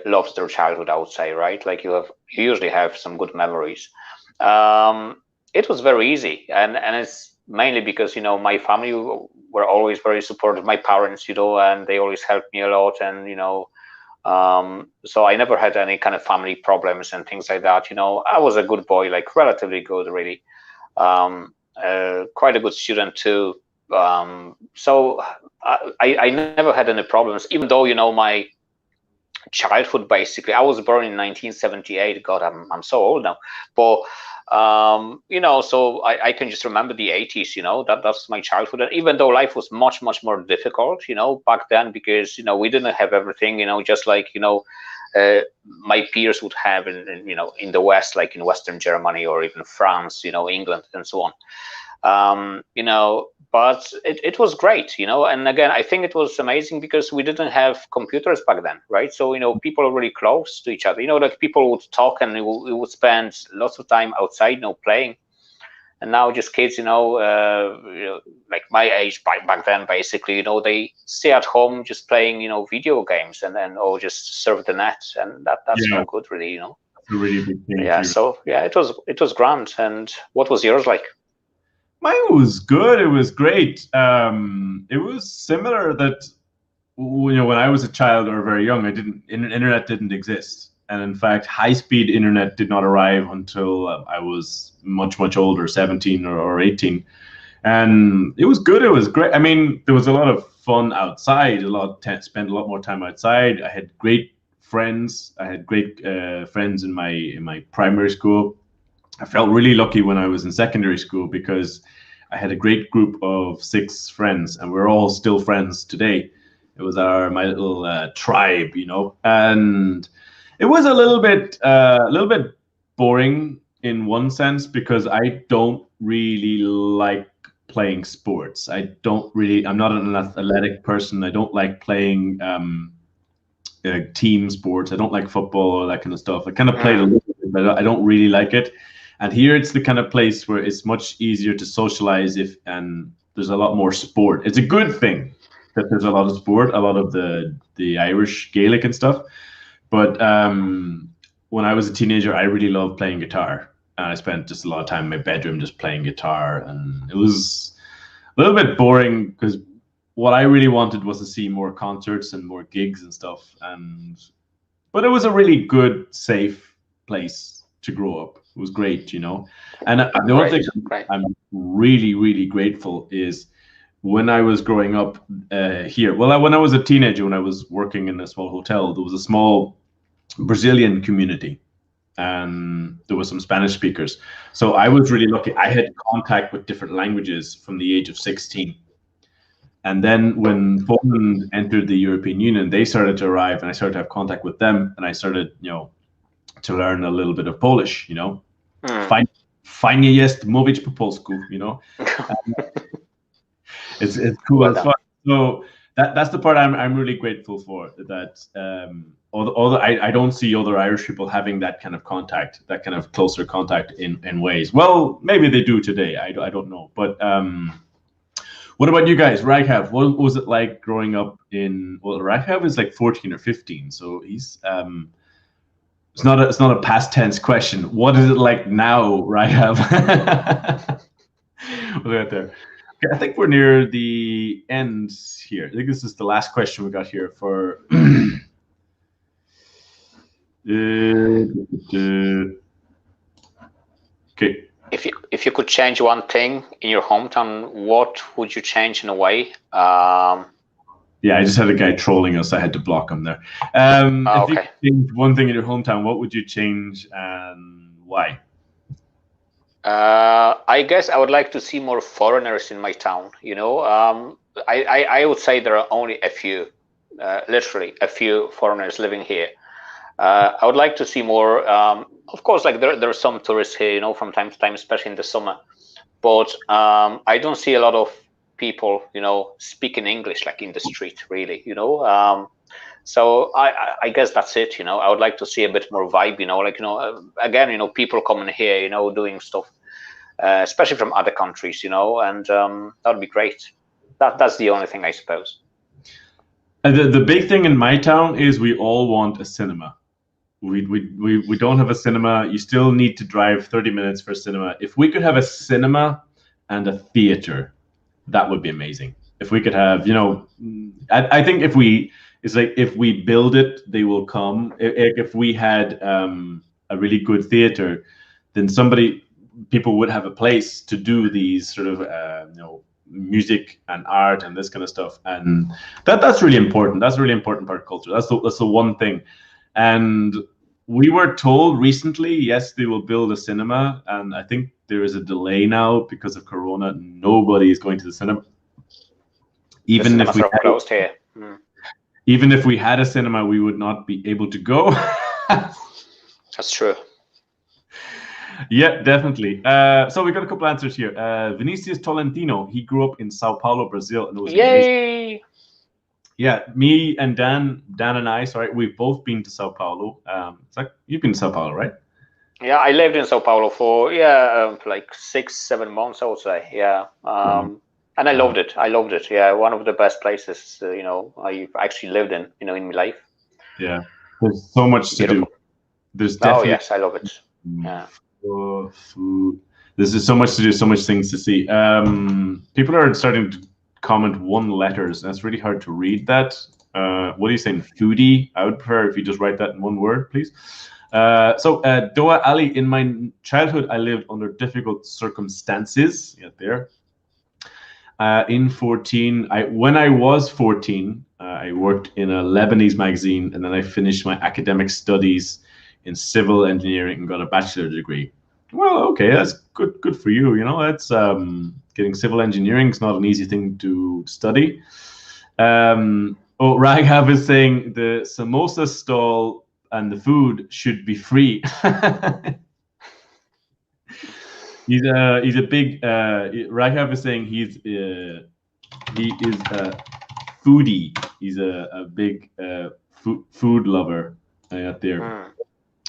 loves their childhood, I would say, right? Like you usually have some good memories. It was very easy, and it's mainly because my family were always very supportive. My parents, and they always helped me a lot, and so I never had any kind of family problems and things like that. I was a good boy, like relatively good, really. Quite a good student too. So I never had any problems, even though my childhood, basically, I was born in 1978. God, I'm so old now, but so I can just remember the 80s. That's my childhood, and even though life was much more difficult back then, because we didn't have everything, just like my peers would have in the West, like in Western Germany or even France, England and so on. But it was great, and again, I think it was amazing because we didn't have computers back then, right? So, people are really close to each other, like people would talk and we would spend lots of time outside, playing. And now just kids, like my age back then, basically, they stay at home just playing, video games and then, or just surf the net. And that's not good, really, That's a really big thing. Yeah. So yeah, it was grand. And what was yours like? Mine was good. It was great. It was similar that, when I was a child or very young, internet didn't exist. And in fact, high-speed internet did not arrive until I was much older, 17 or 18. And it was good. It was great. I mean, there was a lot of fun outside, spent a lot more time outside. I had great friends. I had great friends in my primary school. I felt really lucky when I was in secondary school because I had a great group of 6 friends, and we're all still friends today. It was my little tribe, and it was a little bit boring in one sense because I don't really like playing sports. I'm not an athletic person. I don't like playing team sports. I don't like football or that kind of stuff. I kind of played a little bit, but I don't really like it. And here it's the kind of place where it's much easier to socialize and there's a lot more sport. It's a good thing that there's a lot of sport, a lot of the Irish Gaelic and stuff. But when I was a teenager, I really loved playing guitar. And I spent just a lot of time in my bedroom just playing guitar. And it was a little bit boring because what I really wanted was to see more concerts and more gigs and stuff. But it was a really good, safe place to grow up. It was great, And the one thing I'm really, really grateful is when I was growing up here. Well, when I was a teenager, when I was working in a small hotel, there was a small Brazilian community, and there were some Spanish speakers. So I was really lucky. I had contact with different languages from the age of 16. And then when Poland entered the European Union, they started to arrive, and I started to have contact with them, and I started, to learn a little bit of Polish. You know, Mm. fajnie jest mówić po polsku. You know, it's cool. Well It's done. fun. So that's the part I'm really grateful for. That although I don't see other Irish people having that kind of contact, that kind of closer contact in ways. Well, maybe they do today. I don't know. But what about you guys? Raghav, what was it like growing up in? Well, Raghav is like 14 or 15, so he's it's not a past tense question. What is it like now, Raghav? Look at there. Okay, I think we're near the end here. I think this is the last question we got here for. Okay. If you could change one thing in your hometown, what would you change in a way? Yeah, I just had a guy trolling us. I had to block him there. If you Okay. could change one thing in your hometown, what would you change and why? I guess I would like to see more foreigners in my town. You know, I would say there are only a few, literally a few foreigners living here. I would like to see more. Of course, like there are some tourists here, you know, from time to time, especially in the summer. But I don't see a lot of people, you know, speaking English like in the street, really. You know, so I guess that's it. You know, I would like to see a bit more vibe. You know, like again, you know, people coming here, you know, doing stuff, especially from other countries. You know, and that would be great. That's the only thing, I suppose. The big thing in my town is we all want a cinema. We don't have a cinema. You still need to drive 30 minutes for a cinema. If we could have a cinema and a theater, that would be amazing. If we could have, you know, I think it's like if we build it, they will come. If we had a really good theater, then people would have a place to do these sort of, you know, music and art and this kind of stuff, and that's really important. That's a really important part of culture. That's the one thing. And we were told recently, yes, they will build a cinema, and I think there is a delay now because of Corona. Nobody is going to the cinema. Even if we are closed here. Mm. Even if we had a cinema, we would not be able to go. That's true. Yeah, definitely. So we got a couple answers here. Vinicius Tolentino, he grew up in Sao Paulo, Brazil, and it was amazing. Yay! Yeah, me and Dan and I, sorry, we've both been to Sao Paulo. It's like you've been to Sao Paulo, right? Yeah, I lived in Sao Paulo for like 6-7 months, I would say. Yeah, and I loved it. I loved it. Yeah, one of the best places you know I've actually lived in, you know, in my life. Yeah, there's so much to do. There's definitely. Oh yes, I love it. Yeah. Food. There's so much to do, so much things to see. People are starting to comment one letters. That's really hard to read that. What are you saying? Foodie? I would prefer if you just write that in one word, please. So Doa Ali, in my childhood, I lived under difficult circumstances. Yeah, there. When I was 14, I worked in a Lebanese magazine, and then I finished my academic studies in civil engineering and got a bachelor degree. Well, okay, that's good for you. You know, that's getting civil engineering is not an easy thing to study. Raghav is saying the samosa stall and the food should be free. He's a big Raghav is saying he is a foodie. He's a big food lover out there.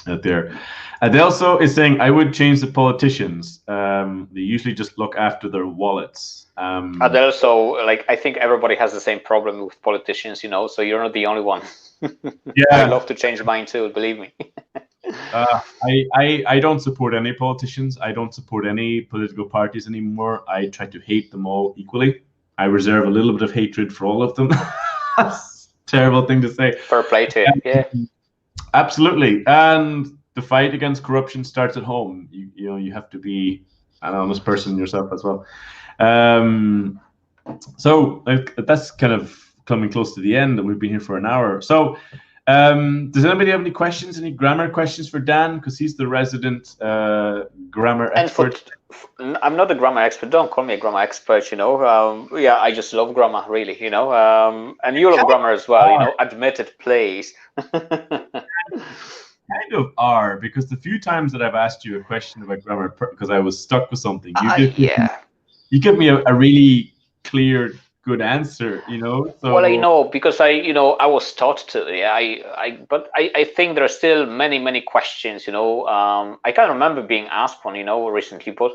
Out there. Adelso is saying, I would change the politicians. They usually just look after their wallets. Adelso, like, I think everybody has the same problem with politicians, you know, so you're not the only one. Yeah. I'd love to change mine too, believe me. I don't support any politicians. I don't support any political parties anymore. I try to hate them all equally. I reserve a little bit of hatred for all of them. That's a terrible thing to say. Fair play to you, yeah. Absolutely. And the fight against corruption starts at home. You know, you have to be an honest person yourself as well. So that's kind of coming close to the end, and we've been here for an hour. So does anybody have any questions, any grammar questions for Dan? Because he's the resident grammar expert. I'm not a grammar expert. Don't call me a grammar expert, you know. Yeah, I just love grammar, really, you know. And you love grammar as well, you know. Admit it, please. kind of are, because the few times that I've asked you a question about grammar because I was stuck with something, you give me a really clear, good answer, you know. So Well, I know because I was taught to. Yeah, but I think there are still many questions. I can't remember being asked one, recently, but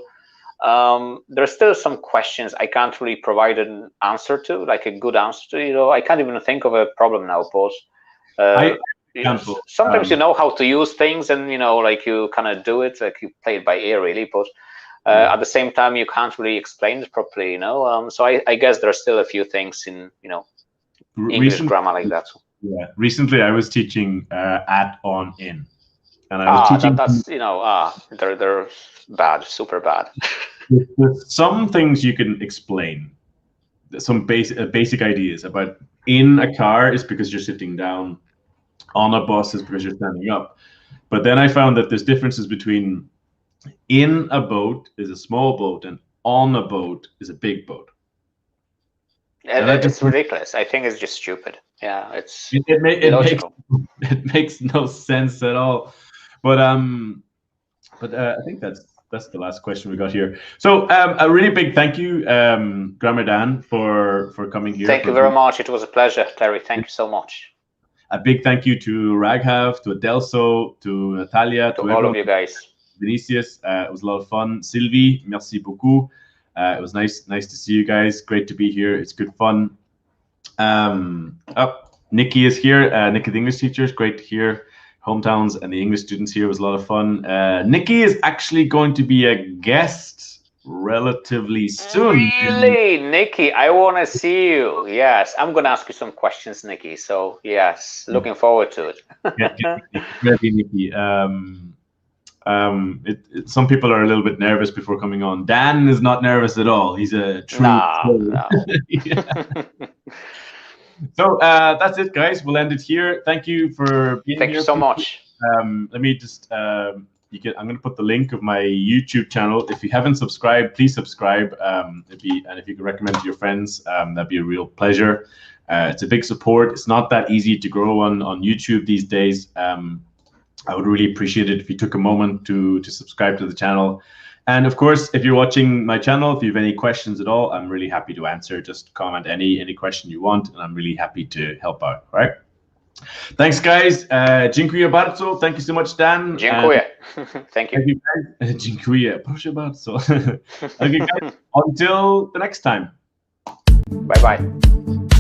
there's still some questions I can't really provide an answer to, like a good answer to. I can't even think of a problem now, but sometimes you know how to use things, and like you kind of do it, like you play it by ear, really, but. At the same time, you can't really explain it properly, So I guess there are still a few things in, English grammar like that. Yeah. Recently, I was teaching at, on, in, and I was teaching. They're bad, super bad. With some things you can explain, some basic ideas about in a car is because you're sitting down, on a bus is because you're standing up. But then I found that there's differences between in a boat is a small boat and on a boat is a big boat. It's ridiculous. I think it's just stupid. Yeah, it's illogical. It makes no sense at all. But I think that's the last question we got here. So a really big thank you, Grammar Dan, for coming here. Thank you very much. It was a pleasure, Terry. Thank you so much. A big thank you to Raghav, to Adelso, to Natalia, to all of you guys. Vinicius, it was a lot of fun. Sylvie, merci beaucoup. It was nice to see you guys. Great to be here. It's good fun. Nikki is here. Nikki, the English teacher. It's great to hear. Hometowns and the English students here was a lot of fun. Nikki is actually going to be a guest relatively soon. Really, Nikki? I want to see you. Yes, I'm going to ask you some questions, Nikki. So yes, looking forward to it. Ready, Nikki. Some people are a little bit nervous before coming on. Dan is not nervous at all. He's a true. No. So that's it, guys. We'll end it here. Thank you for being here. Thank you so much. Let me just. I'm going to put the link of my YouTube channel. If you haven't subscribed, please subscribe. And if you can recommend to your friends, that'd be a real pleasure. It's a big support. It's not that easy to grow on YouTube these days. I would really appreciate it if you took a moment to subscribe to the channel. And of course, if you're watching my channel, if you have any questions at all, I'm really happy to answer. Just comment any question you want, and I'm really happy to help out. All right. Thanks, guys. Dziękuję bardzo. Thank you so much, Dan. Dziękuję. Thank you. Dziękuję. Proszę bardzo. Okay, guys. Until the next time. Bye-bye.